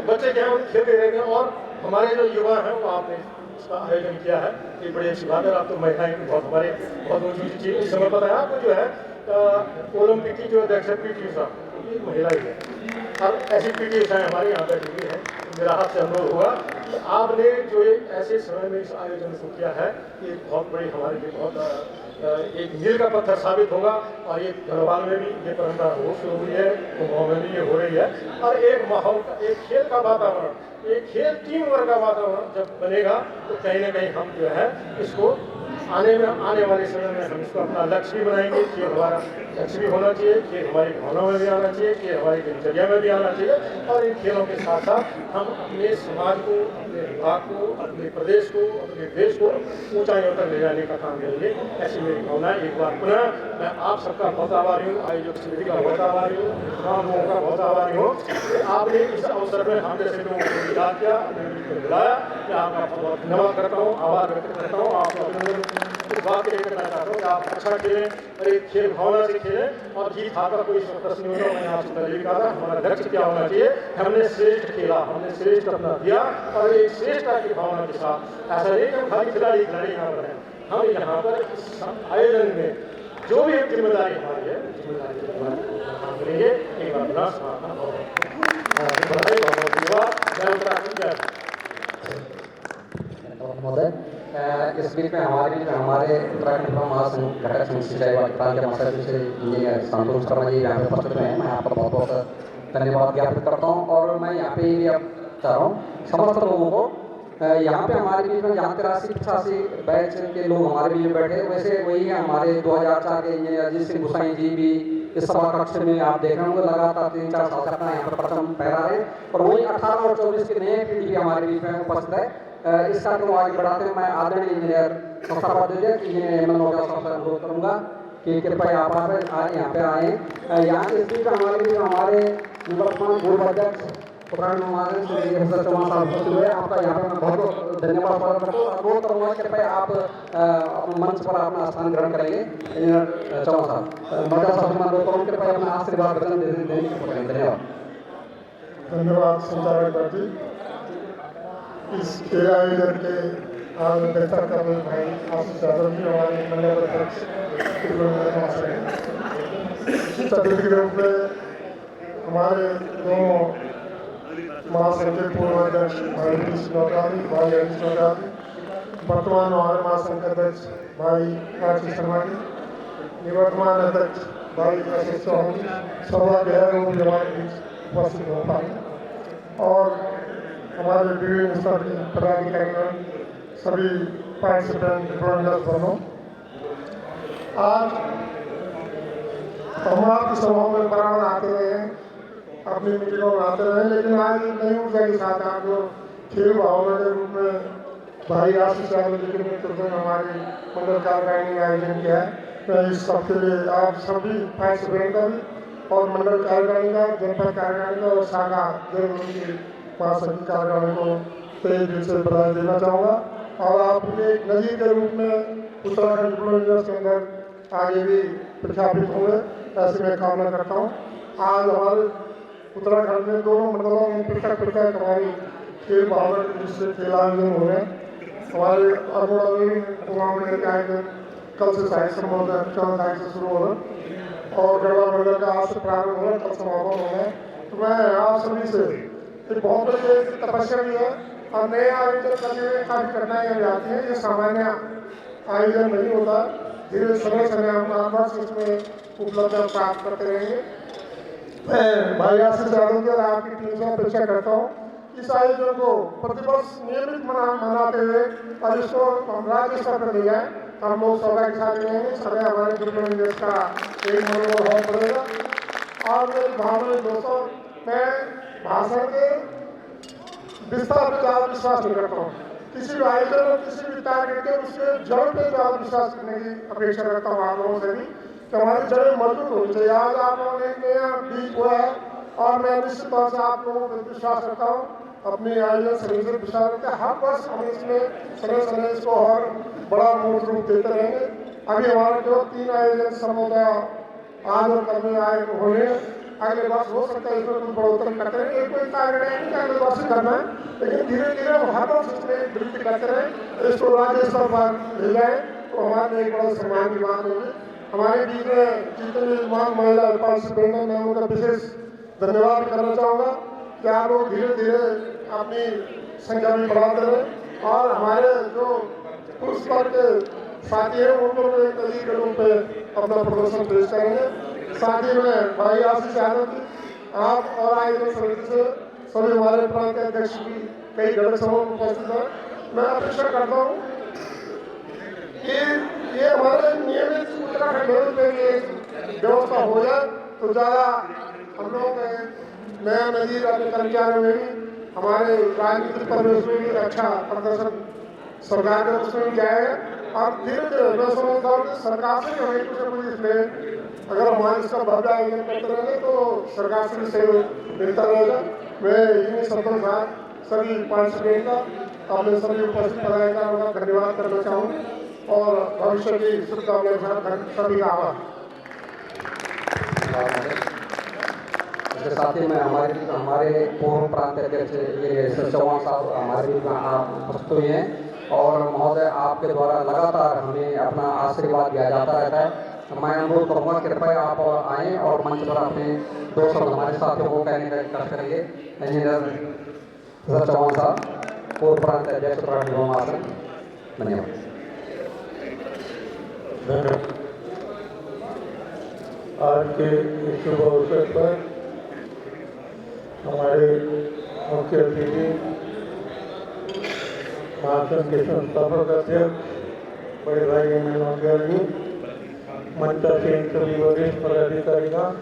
बच्चे क्या है खेलते रहते हैं, और हमारे जो युवा हैं वो आपने इसका आयोजन किया है, ये बड़ी अच्छी बात है। आप तो महिलाएं बहुत ऊँची चीज इस समय पता है आपको, जो है ओलंपिक की जो अध्यक्ष पीटी उषा, ये महिला ही है, और ऐसी पीटी उषा हमारे यहाँ बैठी हुई है। मेरा हाथ से अनुरोध हुआ कि आपने जो ऐसे समय में इस आयोजन को किया है, ये बहुत बड़ी हमारे लिए बहुत एक मील का पत्थर साबित होगा, और ये गढ़वाल में भी ये परंपरा हो शुरू हुई है, गाँव में भी ये हो रही है, और एक माहौल का, एक खेल का वातावरण, एक खेल टीम वर्क का वातावरण जब बनेगा, तो कहीं ना कहीं हम जो है इसको आने वाले समय में हम इसको अपना लक्ष्य भी बनाएंगे। खेल हमारा लक्ष्य भी होना चाहिए, खेल हमारी भावनाओं में भी आना चाहिए, खेल हमारी दिनचर्या में भी आना चाहिए, और इन खेलों के साथ साथ हम अपने समाज को, अपने विभाग को, अपने प्रदेश को, अपने देश को ऊंचाइयों तक ले जाने का काम करेंगे, ऐसी मेरी भावना है। एक बार पुनः मैं आप सबका बहुत आभारी हूँ, आयोजक समिति का बहुत आभारी हूँ, तमाम लोगों का बहुत आभारी हूँ कि आपने इस अवसर में हम जैसे लोगों को याद किया, बुलाया, मैं आपका बहुत धन्यवाद करता हूँ, आभार व्यक्त करता हूँ। आप इस बात के लिए करना चाहता हूँ कि आप अच्छा खेलें और एक खेल भावना से खेलें, और जीत हार का कोई प्रश्न नहीं होता। मैंने आपसे पहले भी कहा था हमारा लक्ष्य क्या होना चाहिए, हमने श्रेष्ठ खेला, हमने श्रेष्ठ अपना दिया, और एक श्रेष्ठता की भावना के साथ, ऐसा नहीं कि हम खाली खिलाड़ी यहाँ पर हैं, हम यहाँ पर इस आयोजन में जो भी एक जिम्मेदारी हमारी है, जिम्मेदारी काम करेंगे। एक बार महोदय, इस बीच में हमारे उत्तराखंड महासंघ घटक संघ सिंचाई प्रांत के महासचिव इंजीनियर संतोष शर्मा जी यहाँ पे उपस्थित हैं। मैं आपका बहुत बहुत धन्यवाद ज्ञापित करता हूँ, और मैं यहाँ पे ये अब चाह रहा हूँ समस्त लोगों को, यहाँ पे हमारे बीच में जहाँ 83-85 बैच के लोग हमारे बीच में बैठे, वैसे वही है हमारे 2004 के इंजीनियर अजीत सिंह गुसाई जी भी इस सभा कक्ष में आप देख रहे होंगे, लगातार 3-4 साल तक यहाँ पर परचम फहरा रहे, और वही 18 और 24 के नए पीढ़ी हमारे बीच में उपस्थित है। इस कार्यक्रम को आगे बढ़ाते हुए मैं आदरणीय इंजीनियर संस्थापक इंजीनियर अनुरोध करूँगा कि कृपया आप यहाँ पे आए। यहाँ इस बीच हमारे निवर्तमान पूर्व अध्यक्ष उत्तराखंड महासंघ श्री चौहान साहब उपस्थित हुए, आपका यहाँ पे मैं बहुत बहुत धन्यवाद अनुरोध करूँगा। कृपया आप मंच पर अपना स्थान ग्रहण करेंगे। इंजीनियर चौहान साहब, मौजूदा साहब मैं अनुरोध करूँ कृपया अपना आशीर्वाद वचन देने के लिए। धन्यवाद। धन्यवाद संचालक जी। इस खेल आयोजन के बेहतर कर रहे भाई आशीष यादव जी, हमारे मंडल अध्यक्ष अतिथि के रूप में हमारे दोनों महासंघ के पूर्व अध्यक्ष भाई हरीश नौटारी, वर्तमान हमारे महासंघ अध्यक्ष भाई राजेश शर्मा जी, निवर्तमान अध्यक्ष भाई आशीष चौहान जी, सौभाग्य है वो हमारे बीच उपस्थित हो पाए, और हमारे विभिन्न स्तर के पदाधिकारी, सभी पार्टिसिपेंट बनो, आज हम आपकी सभाओं में बराबर आते रहे हैं, अपनी मीटिंगों में आते रहे, लेकिन आज नई ऊर्जा के साथ आप जो खेल भावना के रूप में भाई आशीष यादव जी के नेतृत्व में हमारी मंडल कार्यकारिणी ने आयोजन किया है। मैं इस सबके लिए आप सभी पार्टिसिपेंट का भी और मंडल कार्यकारिणी का, जनपद कार्यकारिणी का और शाखा जरूरी महासंघ कार्यकारिणी को तेज दिल से बधाई देना चाहूँगा, और आप एक नजीर के रूप में उत्तराखंड डिप्लोमा के अंदर आगे भी प्रख्यापित होंगे, ऐसी मैं कामना करता हूँ। आज हमारे उत्तराखंड में दोनों मंडलों में पृथक हमारी खेल भावना के जिससे खेल आयोजन हो रहे हैं। हमारे अरुणा मंडल का आयोजन कल से 14 तारीख से शुरू हो रहा है, और गढ़वाल मंडल का आज से प्रारंभ हो रहा है, कल समापन हो रहा है। तो मैं आप सभी से एक बहुत बड़ी तपस्या भी है, और नए आयोजन करने में काफ़ी कठिनाइयाँ भी आती हैं, ये सामान्य आयोजन नहीं होता। धीरे समय समय हम आवास इसमें उपलब्धता प्राप्त करते रहेंगे। मैं भाई आशीष यादव की और आपकी टीम से अपेक्षा करता हूँ इस आयोजन को प्रतिवर्ष नियमित मनाते हुए और इसको हम राज्य स्तर पर ले जाएं। हम लोग सौभाग्यशाली रहेंगे। सभी हमारे डिप्लोमेट देश का एक मनोबल बढ़ेगा। और मेरी भावनाएं दोस्तों, मैं भाषण के विस्तार पर ज़्यादा विश्वास नहीं करता हूँ। किसी भी आयोजन और किसी भी टारगेट के उसके जड़ पे ज़्यादा विश्वास करने की अपेक्षा करता हूँ आप लोगों से भी कि हमारी जड़ें मजबूत होनी चाहिए। आज आप लोगों ने नया बीज बोया है और मैं निश्चित तौर से आप लोगों पर विश्वास करता हूँ। अपने आयोजन समिति पर विश्वास करते हैं। हर वर्ष हम इसमें समय समय इसको और बड़ा मूर्त रूप देते रहेंगे। अभी हमारे जो 3 आयोजन समूह आज और कल में आए होने अगले वर्ष हो सकता है इसमें कुछ बढ़ोतरी करते रहे। एक कोई टारगेट है नहीं कि अगले वर्ष करना है, लेकिन धीरे धीरे हम हर वर्ष इसमें वृद्धि करते रहे। इसको राज्य स्तर पर ले जाए तो हमारे लिए एक बड़ा सम्मान की बात होगी। हमारे बीच में जितने युवा महिला पार्टिसिपेंट हैं, मैं उनका विशेष धन्यवाद करना चाहूँगा कि आप लोग धीरे धीरे अपनी संख्या भी बढ़ाते रहे और हमारे जो पुरुष वर्ग के साथी हैं उनको एक नदी के रूप में अपना प्रदर्शन पेश करेंगे। साथ ही में भाई आशीष यादव जी, आप और आयोजन समिति से सभी हमारे प्रांत के अध्यक्ष भी कई घटक समूह उपस्थित हैं। मैं अपेक्षा करता हूँ कि ये हमारे नियमित उत्तराखंड लेवल पे ये व्यवस्था हो जाए तो ज़्यादा हम लोग नया नजीर अपने कर्मचारियों में भी हमारे राजनीतिक परिवेश में भी अच्छा प्रदर्शन सरकार के उसमें भी जाएगा। और धीरे धीरे मैं समझता हूँ कि सरकार से हमें कुछ न कुछ इसमें अगर हमारे इसका भव्य आयोजन करते रहेंगे तो सरकार से भी सहयोग मिलता रहेगा। मैं इन्हीं शब्दों के साथ सभी पार्टिसिपेंट का अपने सभी उपस्थित पदाधिकारियों का धन्यवाद करना चाहूँगा और भविष्य की शुभकामनाएं के साथ सभी का आभार। इसके साथ ही मैं हमारे पूर्व प्रांत अध्यक्ष ये चौहान साहब हमारे बीच में उपस्थित हुए हैं और महोदय आपके द्वारा लगातार हमें अपना आशीर्वाद दिया जाता रहता है। मैं अनुरोध करूँगा कृपया आप आएँ और मंच पर अपने 2 शब्द हमारे साथियों को कहने का कष्ट करिए। इंजीनियर चौहान साहब, पूर्व प्रांत अध्यक्ष उत्तराखंड महासंघ, धन्यवाद। आज के इस शुभ अवसर पर हमारे मुख्य अतिथि महासंघ के संस्थापक अध्यक्ष बड़े भाई एम अग्रवाल जी, मंचासीन सभी वरिष्ठ पदाधिकारीगण,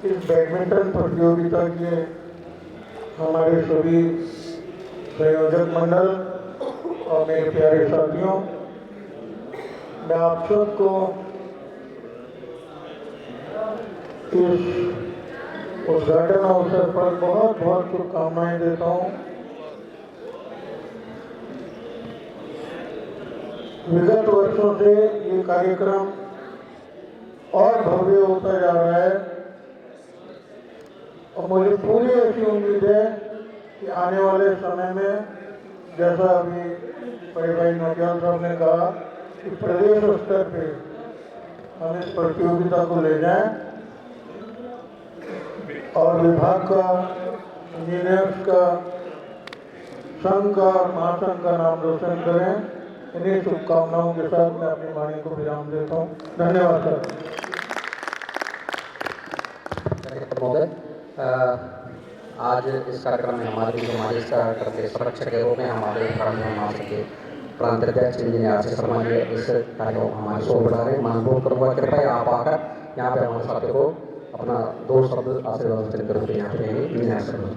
इस बैडमिंटन प्रतियोगिता के हमारे सभी संयोजक मंडल और मेरे प्यारे साथियों, मैं आप सबको इस उद्घाटन अवसर पर बहुत बहुत शुभकामनाएं देता हूँ। विगत वर्षों से ये कार्यक्रम और भव्य होता जा रहा है और मुझे पूरी ऐसी उम्मीद है कि आने वाले समय में, जैसा अभी बड़े भाई नौटियाल साहब ने कहा, कि प्रदेश स्तर पे हम इस प्रतियोगिता को ले जाएं और विभाग का, इंजीनियर्स का, संघ का और महासंघ का नाम रोशन करें। इन्हीं शुभकामनाओं के साथ मैं अपनी वाणी को विराम देता हूँ। धन्यवाद सर। महोदय, आज इस कार्यक्रम में हमारे कार्यक्रम के संरक्षक के रूप में हमारे महासंघ के प्रांत अध्यक्ष इंजीनियर आशीष शर्मा जी इस कार्यक्रम हमारे शो बढ़ा रहे हैं। मैं अनुरोध करूँगा कृपया आप आकर यहाँ पे हमारे साथियों को अपना 2 शब्द आशीर्वाद वचन के रूप में यहाँ पे इंजीनियर शर्मा।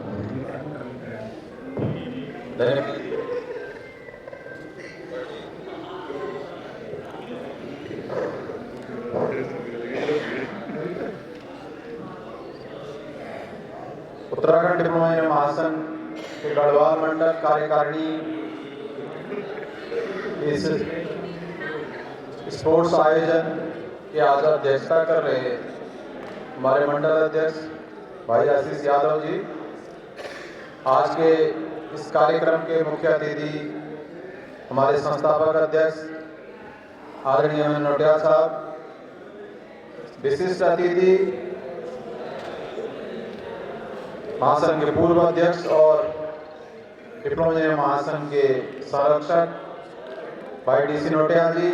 उत्तराखंड डिप्लोमा महासंघ के गढ़वाल मंडल कार्यकारिणी इस स्पोर्ट्स आयोजन की आज अध्यक्षता कर रहे हैं हमारे मंडल अध्यक्ष भाई आशीष यादव जी। आज के इस कार्यक्रम के मुख्य अतिथि हमारे संस्थापक अध्यक्ष आदरणीय एम नोटियाल साहब, विशिष्ट अतिथि महासंघ के पूर्व अध्यक्ष और डिप्लोमा इंजीनियर महासंघ के संरक्षक भाई DC नोटियाल जी,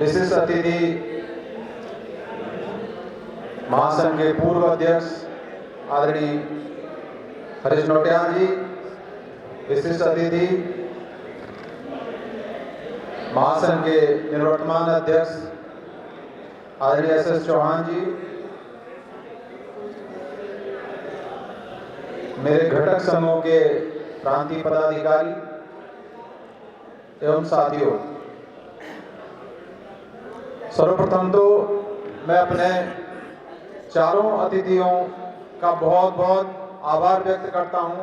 विशिष्ट अतिथि महासंघ के पूर्व अध्यक्ष आदरणीय हरीश नोटियाल जी, विशिष्ट अतिथि महासंघ के निवर्तमान अध्यक्ष आदरणीय SS चौहान जी, मेरे घटक समूह के प्रांतीय पदाधिकारी एवं साथियों, सर्वप्रथम तो मैं अपने चारों अतिथियों का बहुत बहुत आभार व्यक्त करता हूं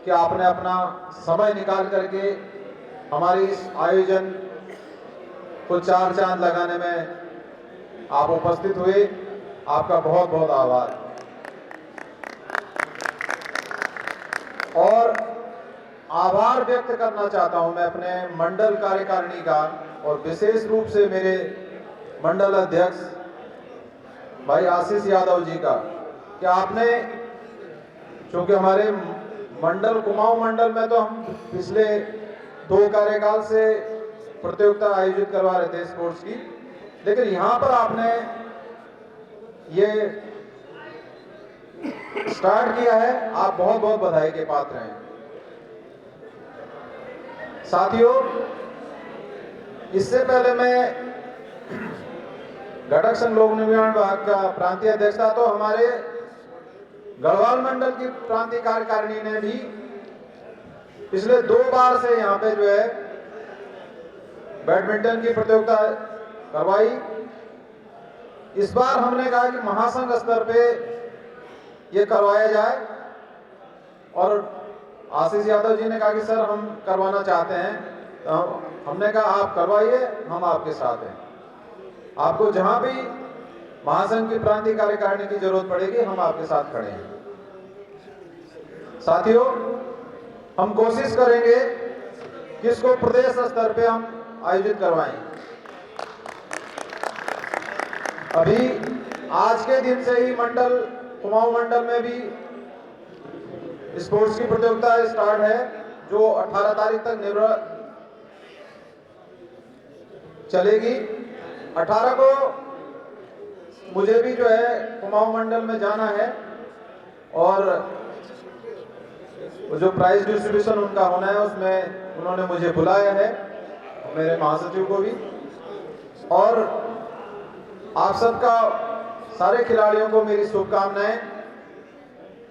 कि आपने अपना समय निकाल करके हमारे इस आयोजन को चार चांद लगाने में आप उपस्थित हुए। आपका बहुत बहुत आभार। और आभार व्यक्त करना चाहता हूं मैं अपने मंडल कार्यकारिणी का, और विशेष रूप से मेरे मंडल अध्यक्ष भाई आशीष यादव जी का, कि आपने, चूंकि हमारे मंडल कुमाऊं मंडल में तो हम पिछले 2 कार्यकाल से प्रतियोगिता आयोजित करवा रहे थे स्पोर्ट्स की, लेकिन यहां पर आपने ये स्टार्ट किया है। आप बहुत बहुत बधाई के पात्र हैं। साथियों, इससे पहले मैं घटक संघ लोक निर्माण विभाग का प्रांतीय अध्यक्ष था, तो हमारे गढ़वाल मंडल की प्रांतीय कार्यकारिणी ने भी पिछले 2 बार से यहाँ पे जो है बैडमिंटन की प्रतियोगिता करवाई। इस बार हमने कहा कि महासंघ स्तर पे ये करवाया जाए, और आशीष यादव जी ने कहा कि सर हम करवाना चाहते हैं, तो हमने कहा आप करवाइए, हम आपके साथ हैं। आपको जहां भी महासंघ की प्रांतीय कार्यकारिणी की जरूरत पड़ेगी, हम आपके साथ खड़े हैं। साथियों, हम कोशिश करेंगे कि इसको प्रदेश स्तर पे हम आयोजित करवाएं। अभी आज के दिन से ही मंडल कुमाऊं मंडल में भी स्पोर्ट्स की प्रतियोगिता स्टार्ट है, जो 18 तारीख तक चलेगी। 18 को मुझे भी जो है कुमाऊं मंडल में जाना है, और जो प्राइज डिस्ट्रीब्यूशन उनका होना है उसमें उन्होंने मुझे बुलाया है, मेरे महासचिव को भी। और आप सबका, सारे खिलाड़ियों को मेरी शुभकामनाएं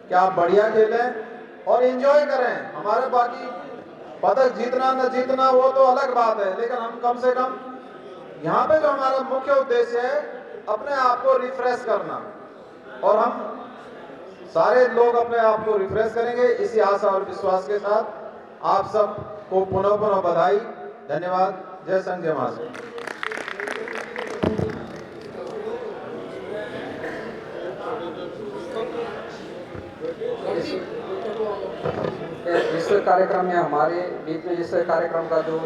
कि आप बढ़िया खेलें और एंजॉय करें। हमारे बाकी पदक जीतना न जीतना वो तो अलग बात है, लेकिन हम कम से कम यहाँ पे जो हमारा मुख्य उद्देश्य है, अपने आप को रिफ्रेश करना, और हम सारे लोग अपने आप को रिफ्रेश करेंगे। इसी आशा और विश्वास के साथ आप सब को पुनः पुनः बधाई, धन्यवाद। जय संघ, जय महासंघ। इस कार्यक्रम में हमारे बीच में, इस कार्यक्रम का जो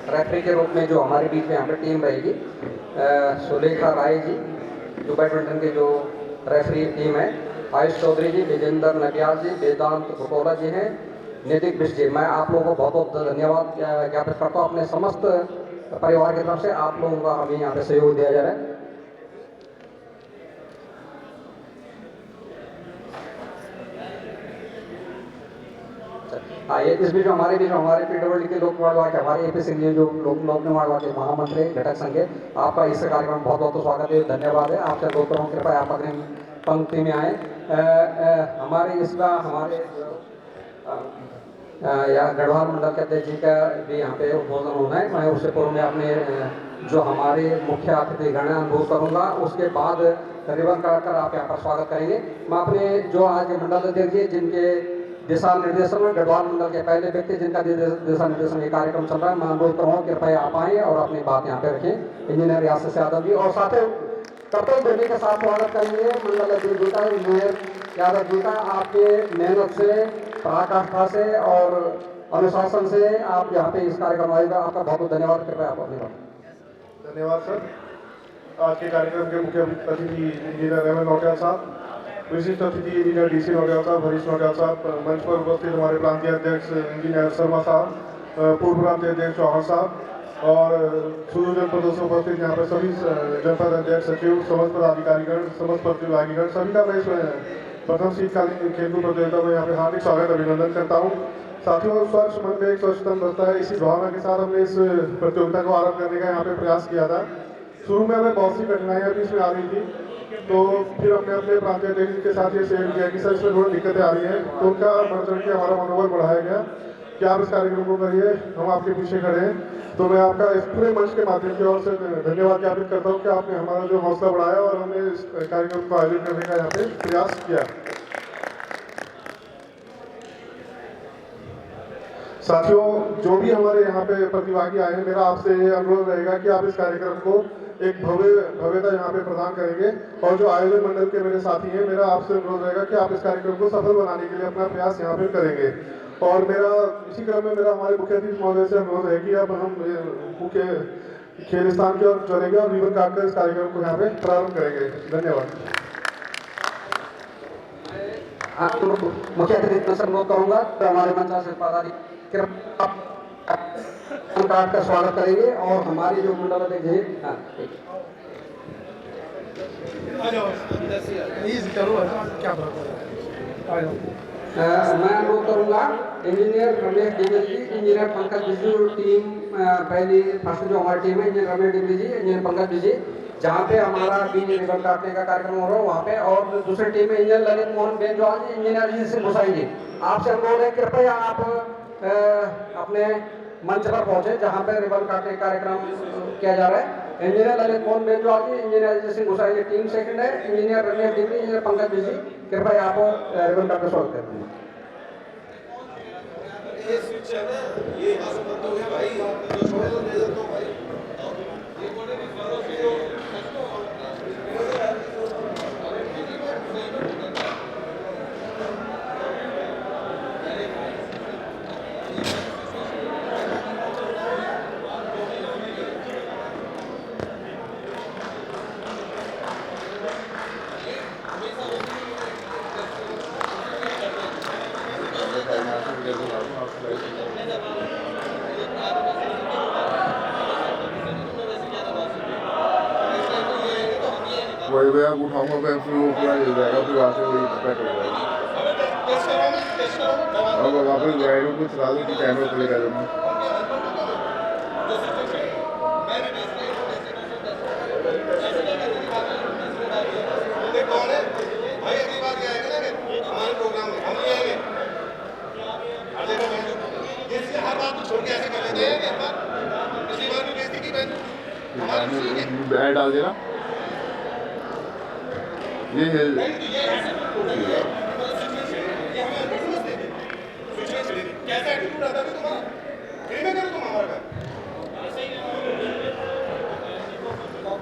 रेफरी के रूप में जो हमारे बीच में यहाँ पे टीम रहेगी, सुलेखा राय जी, जो बैडमिंटन के जो रेफरी टीम है, आयुष चौधरी जी, विजेंद्र नबियाल जी, वेदांत भुटोला जी हैं, नितिक बिष्ट जी। मैं आप लोगों को बहुत बहुत धन्यवाद ज्ञापित करता हूँ अपने समस्त परिवार की तरफ से। आप लोगों का हमें यहाँ पे सहयोग दिया जा रहा है। ये इस बीच हमारे PWD के लोक निर्माण विभाग, हमारे AP सिंह जी जो लोक निर्माण विभाग के महामंत्री घटक संघ है, आपका इस कार्यक्रम में बहुत बहुत स्वागत है, धन्यवाद है। आपसे दो करोड़ कृपया आप अग्रिम पंक्ति में आए। हमारे इस बार हमारे या गढ़वाल मंडल के अध्यक्ष जी का भी यहाँ पे उद्बोधन होना है। मैं उससे पूर्व में अपने जो हमारे मुख्य अतिथि गण अनुभव करूँगा, उसके बाद रिबन काटकर आप यहाँ पर स्वागत करेंगे। मैं अपने जो आज के मंडल अध्यक्ष जी, जिनके दिशा निर्देशन में गढ़वाल मंडल के पहले व्यक्ति जिनका दिशा निर्देशन में कार्यक्रम चल रहा है, मैं अनुरोध करूँगा कृपया आप आएँ और अपनी बात यहाँ पे रखें। इंजीनियर आशीष यादव जी, और साथ ही कर्तव्य देने के साथ स्वागत करेंगे मंडल अध्यक्ष जी का, इंजीनियर यादव जी का। आपके मेहनत से, पराकाष्ठा से और अनुशासन से आप यहाँ पे इस कार्यक्रम आएगा, आपका बहुत बहुत धन्यवाद। कृपया आप अपनी बात। धन्यवाद सर। आज के कार्यक्रम के मुख्य अतिथि इंजीनियर हेमंत नौटियाल साहब, विशिष्ट अतिथि इंजीनियर DC नौटियाल साहब, हरीश नौटियाल साहब, मंच पर उपस्थित हमारे प्रांतीय अध्यक्ष इंजीनियर शर्मा साहब, पूर्व प्रांतीय अध्यक्ष चौहान साहब और सुदूर जनपदों से उपस्थित यहाँ पर सभी जनपद अध्यक्ष, सचिव, समस्त पदाधिकारीगण, समस्त प्रतिभागीगण, सभी का मैं इस प्रथम शीतकालीन खेलकूद प्रतियोगिता में यहाँ पे हार्दिक स्वागत अभिनंदन करता हूँ। साथियों, स्वच्छ मन में एक स्वच्छ तन बसता है, इसी भावना के साथ हमने इस प्रतियोगिता को आरंभ करने का यहाँ पे प्रयास किया था। शुरू में हमें बहुत सी कठिनाइयाँ भी इसमें आ रही थी, तो फिर हमने अपने प्रांतीय अध्यक्ष के साथ ये शेयर किया कि सर इसमें थोड़ी दिक्कतें आ रही हैं, तो उनका बढ़ चढ़ के हमारा मनोबल बढ़ाया गया कि आप इस कार्यक्रम को करिए, हम आपके पीछे खड़े हैं। तो मैं आपका इस पूरे मंच के माध्यम की ओर से धन्यवाद ज्ञापित करता हूँ कि आपने हमारा जो हौसला बढ़ाया और हमने इस कार्यक्रम को आयोजित करने का यहाँ पे प्रयास किया। साथियों, जो भी हमारे यहाँ पे प्रतिभागी आए हैं, मेरा आपसे ये अनुरोध रहेगा कि आप इस कार्यक्रम को एक भव्यता यहाँ पे प्रदान करेंगे और जो आयोजन मंडल के मेरे साथी हैं, मेरा आपसे अनुरोध रहेगा कि आप इस कार्यक्रम को सफल बनाने के लिए अपना प्रयास यहाँ पे करेंगे। और मेरा इसी क्रम में मेरा हमारे मुख्य अतिथि महोदय से अनुरोध है कि अब हम मुख्य खेल स्थान की ओर चलेंगे और रिबन काट कर इस कार्यक्रम को यहाँ पे प्रारंभ करेंगे। धन्यवाद। मुख्य अतिथि से अनुरोध करूंगा तो हमारे मंच से पदाधिकारी कार्ड का स्वागत करेंगे और हमारी जो मंडल अध्यक्ष हैं, मैं अनुरोध करूंगा इंजीनियर रमेश डिग्री जी, इंजीनियर पंकज बिजू, टीम पहली फर्स्ट जो हमारी टीम है इंजीनियर रमेश डिग्री जी, इंजीनियर पंकज बिजी, जहाँ पे हमारा बीज रिबन काटने का कार्यक्रम हो रहा है वहाँ पे, और दूसरी टीम में इंजीनियर ललित मोहन बेंजवाल जी, इंजीनियर जी सिंह गोसाई जी। आपसे अनुरोध है कृपया आप अपने मंच पर पहुंचे जहाँ पे रिबन काटने का कार्यक्रम किया जा रहा है। इंजीनियर ललित मोहन बेंजवाल जी, इंजीनियर जी सिंह गोसाई जी टीम सेकंड है, engineer Ramesh degree, engineer Pankaj busy, कृपया आप रिबन काटने स्वागत करते हैं। वही भैया उठाऊंगा, फिर वो पूरा हिल जाएगा, फिर वहाँ से वही पैक हो जाएगा। अब वापस गाइडों को चला दो कि कैमरा प्ले कर दूँगा। बैट डाल देना, ये हिल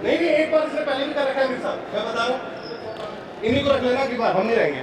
नहीं, एक बार इससे पहले भी कर रखा है मेरे साथ, मैं बता रहा हूँ, इन्हीं को रख लेना कि बार हम नहीं रहेंगे।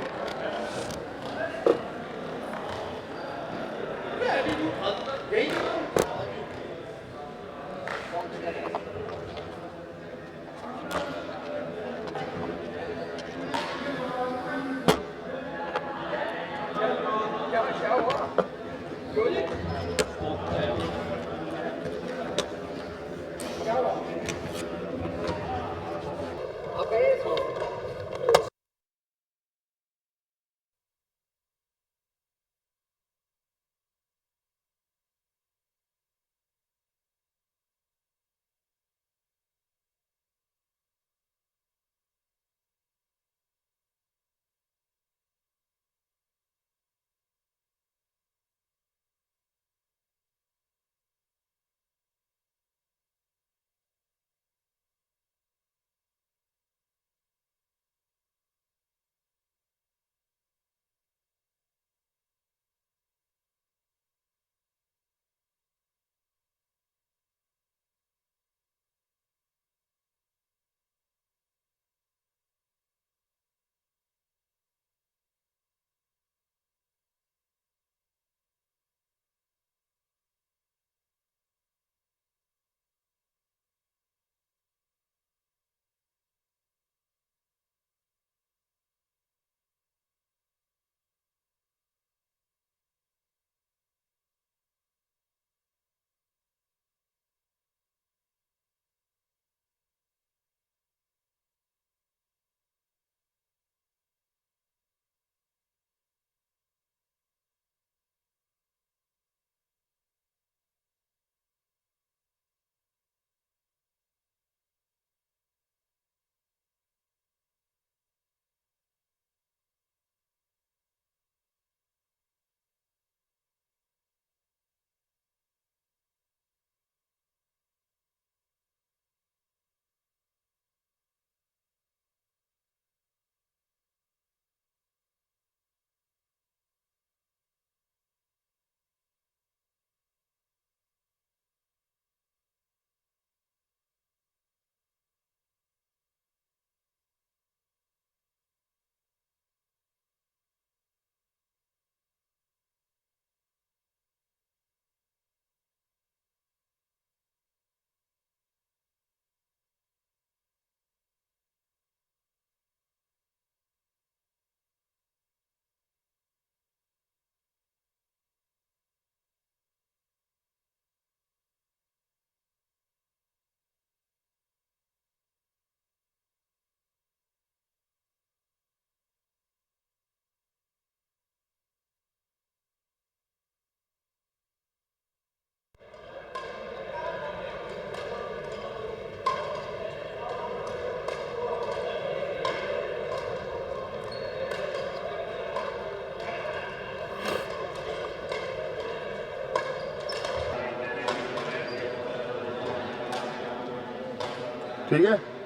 ठीक है।